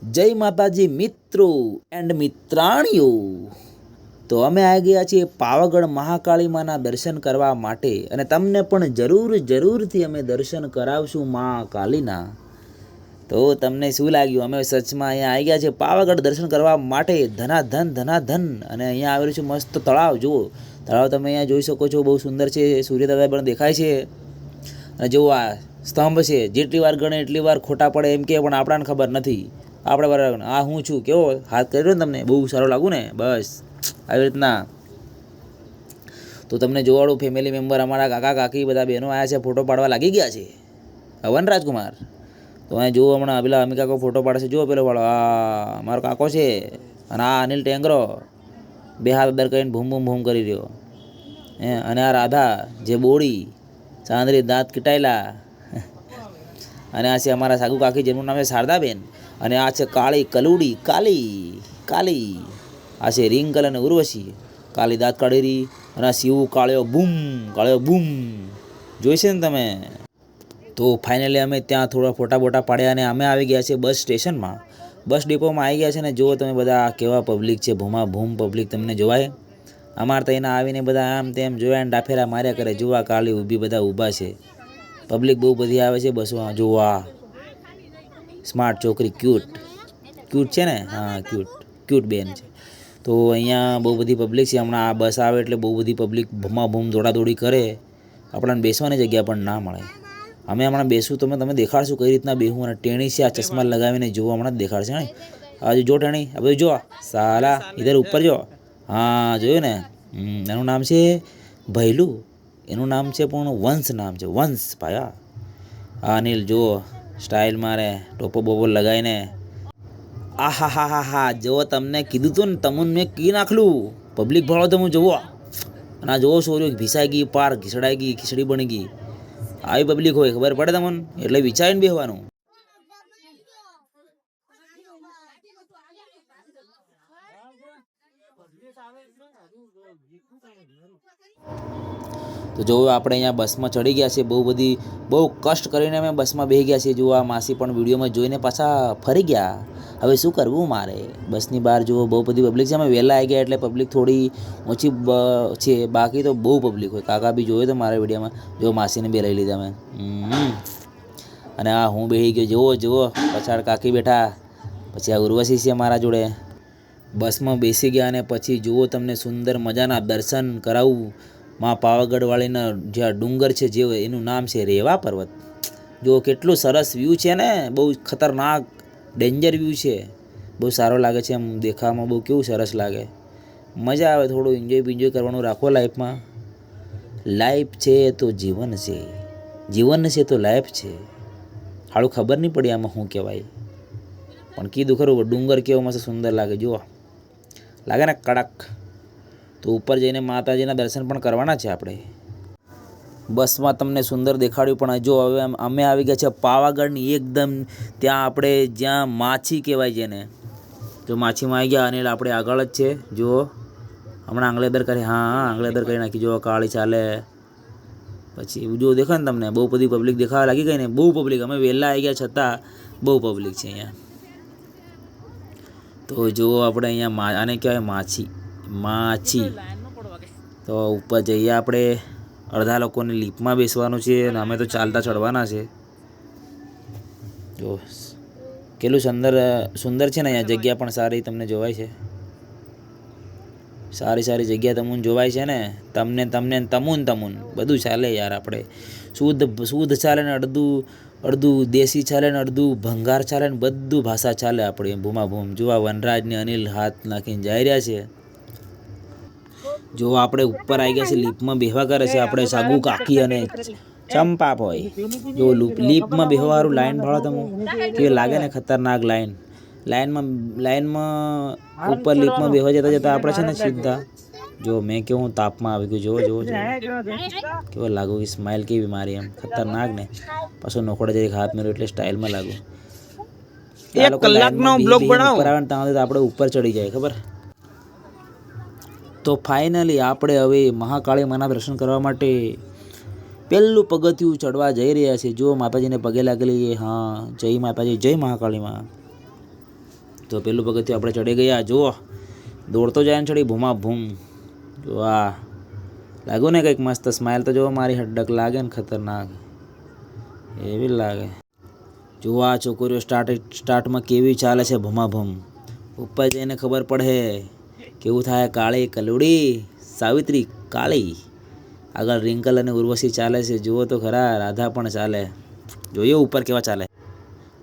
જય માતાજી મિત્રો એન્ડ મિત્રાણીઓ. તો અમે આવી ગયા છીએ પાવાગઢ મહાકાળી માના દર્શન કરવા માટે, અને તમને પણ જરૂરથી અમે દર્શન કરાવશું મા કાલીના. તો તમને શું લાગ્યું? અમે સચમાં અહીંયા આવી ગયા છીએ પાવાગઢ દર્શન કરવા માટે, ધનાધન. અને અહીંયા આવેલું છે મસ્ત તળાવ. જુઓ, તળાવ તમે અહીંયા જોઈ શકો છો, બહુ સુંદર છે. સૂર્યોદય પણ દેખાય છે. અને જુઓ, આ સ્તંભ છે. જેટલી વાર ગણે એટલી વાર ખોટા પડે એમ કે, પણ આપણાને ખબર નથી. આપણે બરાબર આ હું છું, કેવો હાથ કર્યો ને તમને, બહુ સારું લાગુ ને. બસ આવી રીતના. તો તમને જોવાળું ફેમિલી મેમ્બર, અમારા કાકા કાકી બધા બહેનો આવ્યા છે, ફોટો પાડવા લાગી ગયા છે. હવન રાજકુમાર તો અહીંયા જુઓ, હમણાં પેલા અમી કાકો ફોટો પાડે છે. જુઓ પેલો વાળો, આ મારો કાકો છે. અને આ અનિલ ટેંગરો બે હાથ દર કરીને ભૂમ કરી રહ્યો. અને આ રાધા જે બોડી ચાંદરી દાંત કીટાયેલા. અને આ છે અમારા સાગુ કાકી, જેનું નામ છે શારદાબેન. અને આ છે કાળી કલુડી કાલી. આ છે રિંકલ અને ઉર્વશી, કાલી દાંત કાઢી રહી. અને આ શિવ કાળ્યો બૂમ જોઈશે ને તમે. તો ફાઇનલી અમે ત્યાં થોડા ફોટા બોટા પાડ્યા, અને અમે આવી ગયા છીએ બસ સ્ટેશનમાં. બસ ડેપોમાં આવી ગયા છે. ને જુઓ તમે બધા કેવા પબ્લિક છે, ભૂમ પબ્લિક તમને જોવાય. અમારે તો એના આવીને બધા આમ તેમ જોયા ને ડાફેરા માર્યા કરે. જોવા કાળી ઊભી, બધા ઊભા છે. પબ્લિક બહુ બધી આવે છે બસમાં. જોવા સ્માર્ટ છોકરી, ક્યુટ છે ને. હા, ક્યુટ બેન છે. તો અહીંયા બહુ બધી પબ્લિક છે. હમણાં આ બસ આવે એટલે બહુ બધી પબ્લિક ભૂમ દોડાદોડી કરે. આપણને બેસવાની જગ્યા પણ ના મળે. અમે હમણાં બેસું, તમે દેખાડશું કઈ રીતના બેસું. અને ટેણી છે, આ ચશ્મા લગાવીને જુઓ, હમણાં જ દેખાડશે ને. હજુ જો ટેણી, આ બધું જો, સાલા ઇધર ઉપર જો. હા, જોયું ને. એનું નામ છે ભૈલું. એનું નામ છે પણ વંશ નામ છે, વંશ ભાઈ. હા અનિલ જુઓ, સ્ટાઇલ મારે, ટોપો બોપો લગાવીને. હા જો તમને કીધું તું ને, તમને મેં કી નાખલું. પબ્લિક ભાડો તમે જુઓ. અને આ જોવો સોર્યો ભીસાઈ ગઈ, પાર ઘીસડાઈ ગઈ, ખીચડી બની ગઈ. આવી પબ્લિક હોય ખબર પડે તમને, એટલે વિચારીને બેસવાનું. તો જો આપણે અહીંયા બસમાં ચડી ગયા છીએ. બહુ કષ્ટ કરીને અમે બસમાં બેસી ગયા છીએ. જો આ માસી પણ વિડીયોમાં જોઈને પાછા ફરી ગયા. હવે શું કરવું મારે? બસની બહાર જુઓ, બહુ બધી પબ્લિક છે. અમે વહેલા આવી ગયા એટલે પબ્લિક થોડી ઓછી છે, બાકી તો બહુ પબ્લિક હોય. કાકા બી જોયો તો મારા વિડીયોમાં. જો માસીને બે લઈ લીધા મેં. અને આ હું બેસી ગયો. જુઓ પછાડ કાકી બેઠા. પછી આ ઉર્વશી છે મારા જોડે. બસમાં બેસી ગયા, અને પછી જુઓ તમને સુંદર મજાના દર્શન કરાવું. માં પાવાગઢવાળીના જે ડુંગર છે, જે એનું નામ છે રેવા પર્વત. જો કેટલું સરસ વ્યૂ છે ને, બહુ ખતરનાક ડેન્જર વ્યૂ છે. બહુ સારો લાગે છે, એમ દેખાવામાં બહુ કેવું સરસ લાગે. મજા આવે. થોડું એન્જોય કરવાનું રાખો લાઈફમાં. લાઈફ છે તો જીવન છે, જીવન છે તો લાઈફ છે. હાળું ખબર નહીં પડી આમાં શું કહેવાય, પણ કીધું ખરું. ડુંગર કેવો મસ્ત સુંદર લાગે. જુઓ, લાગે ને કડક. તો ઉપર જઈને માતાજીના દર્શન પણ કરવાના છે આપણે. બસમાં તમને સુંદર દેખાડ્યું, પણ જો હવે અમે આવી ગયા છે પાવાગઢની એકદમ ત્યાં, આપણે જ્યાં માછી કહેવાય જેને. જો માછીમાં આવી ગયા. અને આપણે આગળ જ છે. જુઓ હમણાં આંગળેદર કરી. હા આંગળેદર કરી નાખી. જુઓ કાળી ચાલે. પછી જો દેખાય ને તમને, બહુ બધી પબ્લિક દેખાવા લાગી ગઈ ને. બહુ પબ્લિક, અમે વહેલા આવી ગયા છતાં બહુ પબ્લિક છે અહીંયા. તો જુઓ આપણે અહીંયા આને કહેવાય માછી. તો ઉપર જઈએ આપણે. અડધા લોકોને લીપમાં બેસવાનું છે, અને અમે તો ચાલતા ચડવાના છે. જો કેટલું સુંદર છે ને અહીંયા. જગ્યા પણ સારી તમને જોવાય છે. સારી જગ્યા તમને જોવાય છે ને. તમને તમુન બધું ચાલે યાર. આપણે શુદ્ધ ચાલે ને, અડધું દેશી ચાલે ને, અડધું ભંગાર ચાલે ને, બધું ભાષા ચાલે આપણે. ભૂમ જોવા વનરાજ ને અનિલ હાથ નાખીને જઈ રહ્યા છે. જો આપણે ઉપર આવી ગયા છે, લીપમાં બેહવા કરે છે આપણે સાગુ કાકી અને ચંપા ભાઈ. જો લીપમાં બેહવાવાળું લાઈન ભાડો તમે કે લાગે ને, ખતરનાક લાઈનમાં ઉપર લીપમાં બેહવા જતા આપણે છે ને સીધા. જો મેં કેવું તાપમાં આવી ગયું. જો કેવો લાગુ, કે સ્માઇલ કેવી મારી, એમ ખતરનાક ને. પાછો નોખોડે જઈ હાથ મેળવ્યો એટલે સ્ટાઇલમાં લાગુ. 1 કલાકનો બ્લોગ બનાવો ઉપર આવે ને ત્યાં આપણે ઉપર ચડી જાય ખબર. તો ફાઇનલી આપણે હવે મહાકાળી માના દર્શન કરવા માટે પહેલું પગથિયું ચડવા જઈ રહ્યા છે. જો માતાજીને પગે લાગેલી. હા જય માતાજી, જય મહાકાળીમાં. તો પેલું પગથિયું આપણે ચડી ગયા. જુઓ દોડતો જાય ને ચડી ભૂમા ભૂમ. જો આ લાગ્યું ને કંઈક મસ્ત સ્માઇલ તો જુઓ મારી હડક લાગે ને ખતરનાક એવી લાગે. જુઓ આ છોકરીઓ સ્ટાર્ટમાં કેવી ચાલે છે ભમાભમ. ઉપર જઈને ખબર પડે કેવું થાય. કાળી કલુડી સાવિત્રી કાળી, આગળ રિંકલ અને ઉર્વશી ચાલે છે. જુઓ તો ખરા રાધા પણ ચાલે. જોઈએ ઉપર કેવા ચાલે.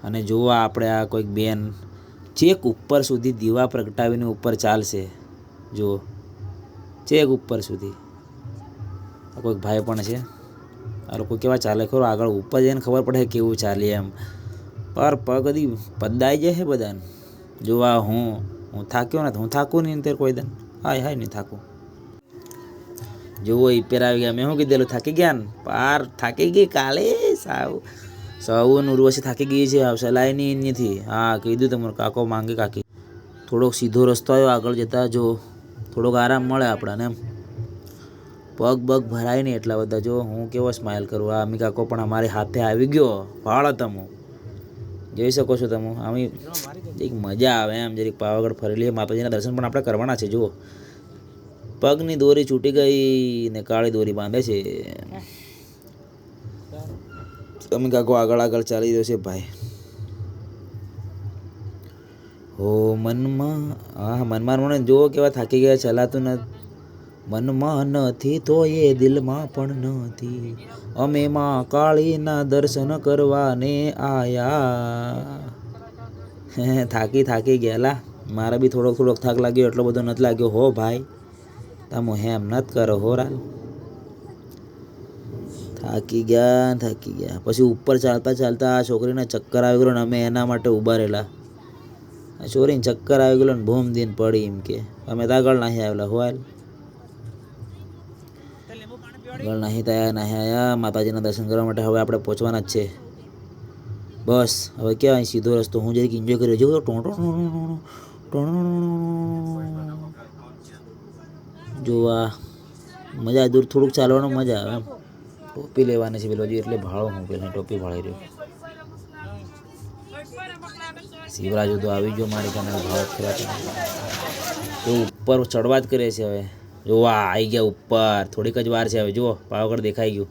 અને જુઓ આપણે આ કોઈક બેન ચેક ઉપર સુધી દીવા પ્રગટાવીને ઉપર ચાલશે. જુઓ ચેક ઉપર સુધી. આ કોઈક ભાઈ પણ છે. આ લોકો કેવા ચાલે ખરો. આગળ ઉપર જઈને ખબર પડે કેવું ચાલે એમ. પર પગ બધી પદાઈ જાય છે બધાને. જોવા હું થાક્યો ને, હું થાકું નહીં ત્યારે કોઈ દન. હાય નહીં થાકું. જુઓ ઈપેર આવી ગયા. મેં શું કીધેલું થાકી ગયા ને. પાર થાકી ગઈ કાલે સૌ ઉર્વશી થાકી ગઈ છે. સલાય નહીં એનીથી. હા કીધું તમારું કાકો માંગે કાકી. થોડોક સીધો રસ્તો આવ્યો આગળ જતા. જો થોડોક આરામ મળે આપણને એમ. પગ બગ ભરાય નહીં એટલા બધા. જો હું કેવો સ્માઇલ કરું. આ અમી કાકો પણ અમારી હાથે આવી ગયો. ભાળો તમે જોઈ શકો છો તમે. આમ એક મજા આવે એમ. જરીક પાવાગઢ ફરી લઈએ. માતાજીના દર્શન પણ આપણે કરવાના છે. જુઓ પગની દોરી છૂટી ગઈ ને કાળી દોરી બાંધે છે. અમી કાકો આગળ ચાલી રહ્યો છે ભાઈ. હો મનમાં મને જુઓ કેવા થાકી ગયા. ચલાતું નથી. મનમાં નથી તો એ દિલમાં પણ નથી. અમે માં કાળીના દર્શન કરવાને આયા. થાકી ગયેલા. મારે બી થોડોક થાક લાગ્યો. એટલો બધો નથી લાગ્યો હો ભાઈ. તમે હેમ નથી કરો હો રાલ. થાકી ગયા. પછી ઉપર ચાલતા આ છોકરીને ચક્કર આવી ગયો ને અમે એના માટે ઊભા રહેલા. આ છોકરીને ચક્કર આવી ગયો ને ભૂમ દીન પડી એમ કે અમે તો આગળ નાહી આવેલા હોય. આગળ નાહી આવ્યા માતાજીના દર્શન કરવા માટે. હવે આપણે પહોંચવાના જ છે બસ. હવે ક્યાં સીધો રસ્તો. હું જરીક એન્જોય કર્યો. જો જોવા મજા દૂર થોડુંક ચાલવાનું મજા આવે એમ. ટોપી લેવાની છે પેલો એટલે ભાળો હું પેલા ટોપી ભાળી રહ્યો. શિવરાજુ તો આવી ગયો મારી કાને ભાવ ખેલાતા. તો ઉપર ચડવા જ કરે છે હવે. જોવા આવી ગયા ઉપર. થોડીક જ વાર છે હવે. જુઓ પાવાગઢ દેખાઈ ગયું.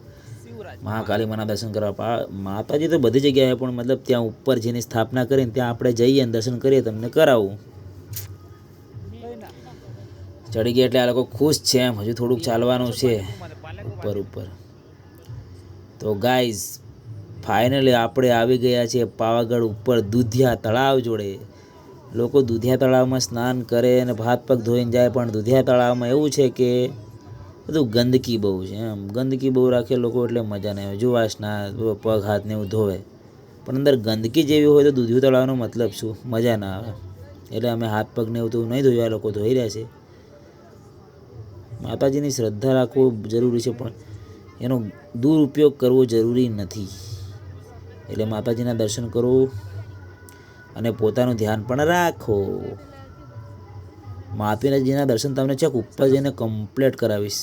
મહાકાળી માના દર્શન કરવા. માતાજી તો બધી જગ્યાએ પણ મતલબ ત્યાં ઉપર જેની સ્થાપના કરીને ત્યાં આપણે જઈએ અને દર્શન કરીએ. તમને કરાવું. ચડી ગયા એટલે આ લોકો ખુશ છે એમ. હજુ થોડુંક ચાલવાનું છે ઉપર. તો ગાઈઝ ફાઇનલી આપણે આવી ગયા છીએ પાવાગઢ ઉપર દુધિયા તળાવ જોડે. લોકો દુધિયા તળાવમાં સ્નાન કરે અને હાથ પગ ધોઈને જાય. પણ દુધિયા તળાવમાં એવું છે કે બધું ગંદકી બહુ છે એમ. ગંદકી બહુ રાખે લોકો એટલે મજા નહીં આવે. જોવા સ્નાન પગ હાથને એવું ધોવે પણ અંદર ગંદકી જેવી હોય તો દુધિયા તળાવનો મતલબ શું? મજા ના આવે. એટલે અમે હાથ પગને એવું તો નહીં ધોયા. લોકો ધોઈ રહ્યા છે. માતાજીની શ્રદ્ધા રાખવું જરૂરી છે પણ એનો દુરુપયોગ કરવો જરૂરી નથી. એટલે માતાજીના દર્શન કરો અને પોતાનું ધ્યાન પણ રાખો. માતાજીના દર્શન તમને ચેક ઉપર જઈને કમ્પ્લીટ કરાવીશ.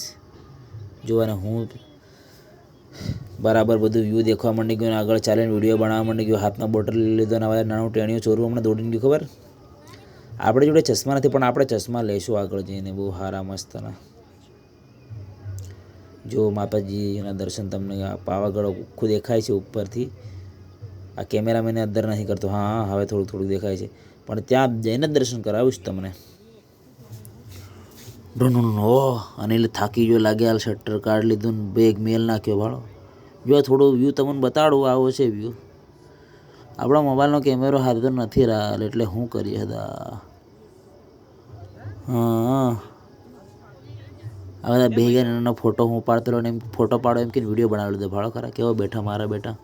જોવાને હું બરાબર બધું વ્યૂ દેખવા માંડી ગયો. આગળ ચાલીને વિડીયો બનાવવા માંડી ગયો. હાથમાં બોટલ લીધો ને હવે નાનું ટેણીઓ ચોરવું હમણાં દોડીને ગયું. ખબર આપણે જોડે ચશ્મા નથી પણ આપણે ચશ્મા લઈશું આગળ જઈને. બહુ સારા મસ્તના. જો માતાજીના દર્શન તમને પાવાગઢ આખું દેખાય છે ઉપરથી. આ કેમેરામેને અંદર નથી કરતો. હા હવે થોડુંક દેખાય છે પણ ત્યાં જઈને જ દર્શન કરાવીશ તમને. અનિલ થાકી ગયો લાગે. હાલ શટર કાઢ લીધું ને બેગ મેલ નાખ્યો ભાડો. જો થોડો વ્યૂ તમને બતાડું. આવો છે વ્યૂ. આપણા મોબાઈલનો કેમેરો હાથ તો નથી રહ્યો એટલે શું કરીએ હતા. હા હવે બે એનો ફોટો હું પાડતો રહ્યો ને એમ ફોટો પાડો એમ કે વિડીયો બનાવી લીધો. ભાડો ખરા કેવો બેઠા મારા બેટા.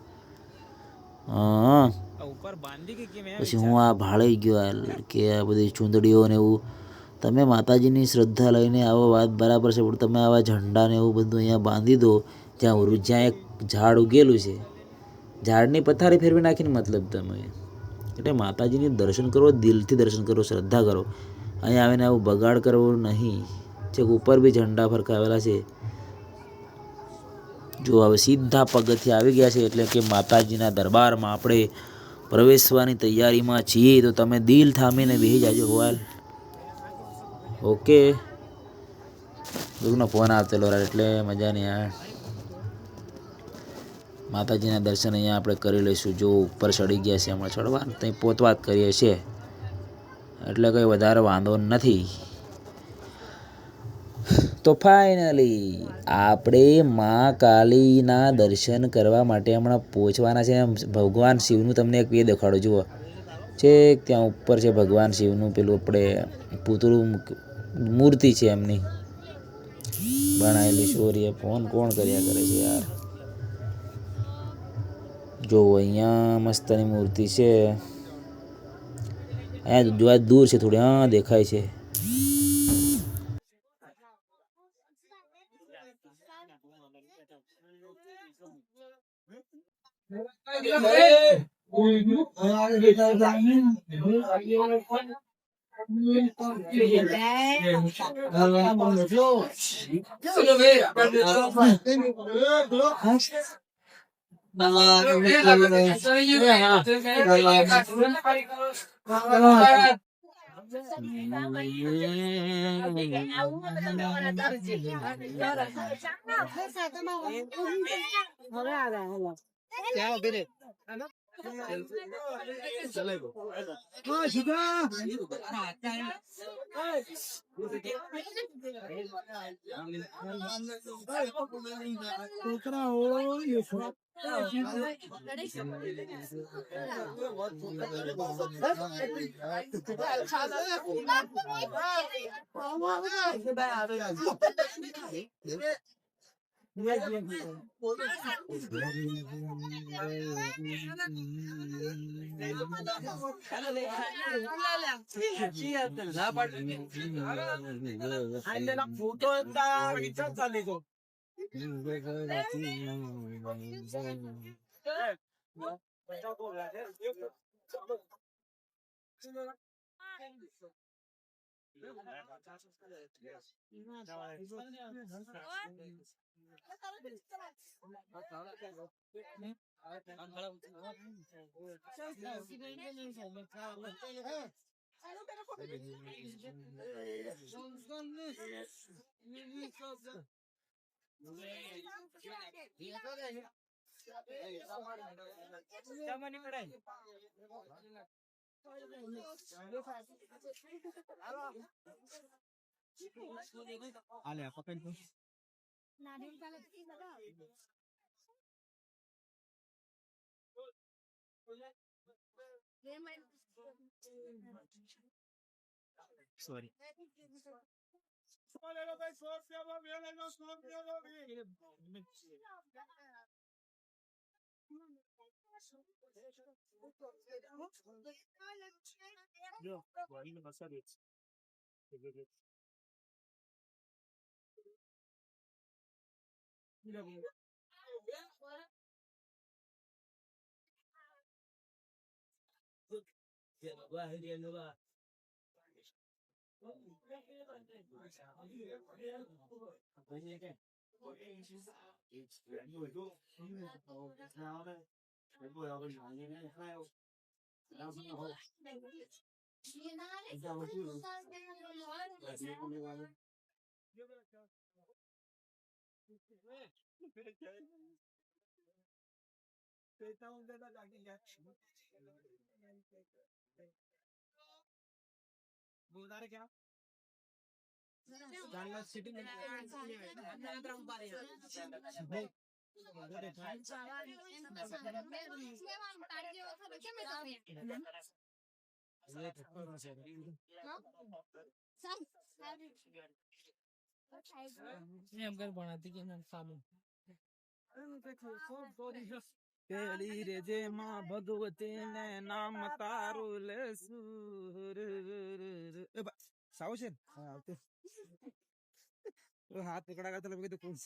હા પછી હું આ ભાળી ગયો કે આ બધી ચૂંદડીઓ ને એવું. તમે માતાજીની શ્રદ્ધા લઈને આવો વાત બરાબર છે પણ તમે આવા ઝંડા ને એવું બધું અહીંયા બાંધી દો જ્યાં એક ઝાડ ઉગેલું છે. ઝાડની પથારી ફેરવી નાખીને મતલબ તમે. એટલે માતાજીની દર્શન કરો. દિલથી દર્શન કરો. શ્રદ્ધા કરો. અહીંયા આવીને આવું બગાડ કરવો નહીં. છેક ઉપર બી ઝંડા ફરકાવેલા છે. જો હવે સીધા પગથિયા આવી ગયા છે એટલે કે માતાજીના દરબારમાં આપણે પ્રવેશવાની તૈયારીમાં છીએ, તો તમે દિલ થામીને બેસી જાજો હોવાલ. ઓકે. દુઃખનો ફોન આવતેલો એટલે મજા નહીં આવે. માતાજીના દર્શન અહીંયા આપણે કરી લઈશું. જો ઉપર ચડી ગયા છે, હમણાં ચડવા ત્યાં પોતવાત કરીએ છીએ એટલે કંઈ વધારે વાંધો નથી. તો ફાઇનલી આપણે મા કાલીના દર્શન કરવા માટે હમણાં પહોંચવાના છે. ભગવાન શિવનું તમને એક એ દેખાડો જુઓ, છેક ત્યાં ઉપર છે ભગવાન શિવનું પેલું આપણે પૂતળું મૂર્તિ છે એમની બનાવેલી. શોરીએ ફોન કોણ કર્યા કરે છે યાર. જો અહીંયા મસ્તની મૂર્તિ છે. અહીંયા જોવા દૂર છે થોડી, હા દેખાય છે. પેલી રે જે માં ભગવતી ને નામ તારું લેસુર સાવ છે હાથ પકડા તો લગે તો કોણ